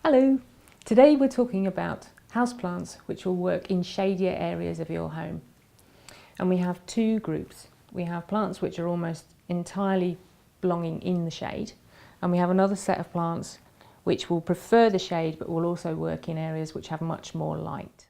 Hello! Today we're talking about houseplants which will work in shadier areas of your home. And we have two groups. We have plants which are almost entirely belonging in the shade, and we have another set of plants which will prefer the shade but will also work in areas which have much more light.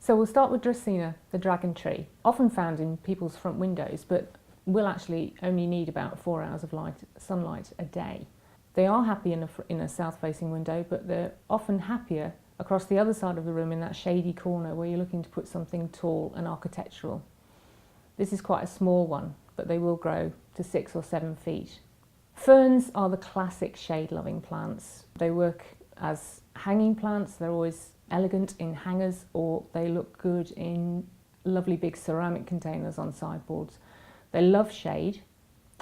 So we'll start with Dracaena, the dragon tree, often found in people's front windows but will actually only need about 4 hours of sunlight a day. They are happy in a south-facing window, but they're often happier across the other side of the room in that shady corner where you're looking to put something tall and architectural. This is quite a small one, but they will grow to 6 or 7 feet. Ferns are the classic shade-loving plants. They work as hanging plants. They're always elegant in hangers, or they look good in lovely big ceramic containers on sideboards. They love shade.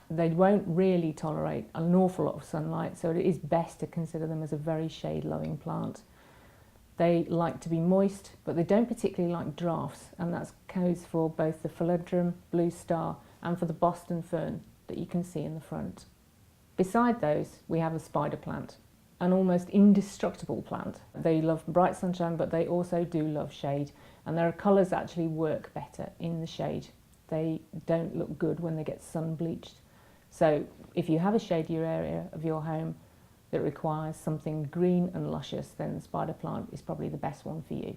They won't really tolerate an awful lot of sunlight, so it is best to consider them as a very shade-loving plant. They like to be moist, but they don't particularly like drafts, and that goes for both the philodendron, blue star, and for the Boston fern that you can see in the front. Beside those, we have the spider plant, an almost indestructible plant. They love bright sunshine, but they also do love shade, and their colours actually work better in the shade. They don't look good when they get sun bleached. So if you have a shadier area of your home that requires something green and luscious, then the spider plant is probably the best one for you.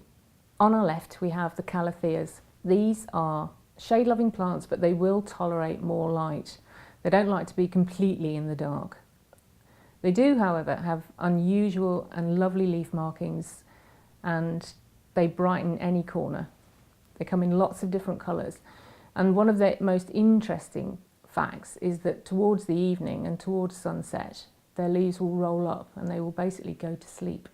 On our left, we have the Calif Ears. These are shade-loving plants, but they will tolerate more light. They don't like to be completely in the dark. They do, however, have unusual and lovely leaf markings, and they brighten any corner. They come in lots of different colours. And one of the most interesting facts is that towards the evening and towards sunset, their leaves will roll up and they will basically go to sleep.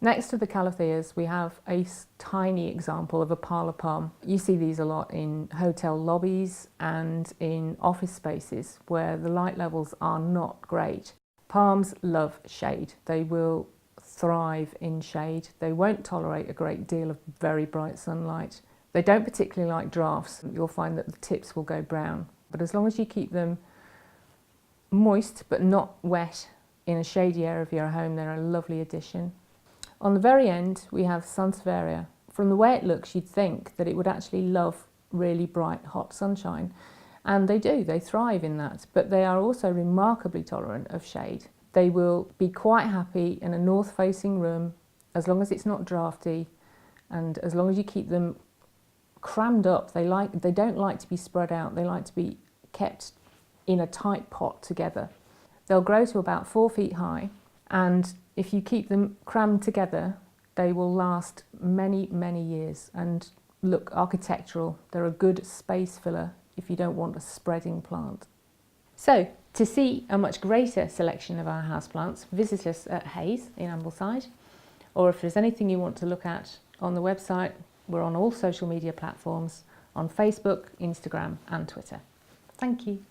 Next to the Calif Ears, we have a tiny example of a Parlor Palm. You see these a lot in hotel lobbies and in office spaces where the light levels are not great. Palms love shade. They will thrive in shade. They won't tolerate a great deal of very bright sunlight. They don't particularly like drafts. You'll find that the tips will go brown. But as long as you keep them moist but not wet in a shady area of your home, they're a lovely addition. On the very end, we have Sansevieria. From the way it looks, you'd think that it would actually love really bright, hot sunshine. And they do, they thrive in that. But they are also remarkably tolerant of shade. They will be quite happy in a north-facing room as long as it's not drafty, and as long as you keep them crammed up. They don't like to be spread out. They like to be kept in a tight pot together. They'll grow to about 4 feet high, and if you keep them crammed together, they will last many, many years and look architectural. They're a good space filler if you don't want a spreading plant. So, to see a much greater selection of our houseplants, visit us at Hayes in Ambleside, or if there's anything you want to look at on the website, we're on all social media platforms, on Facebook, Instagram and Twitter. Thank you.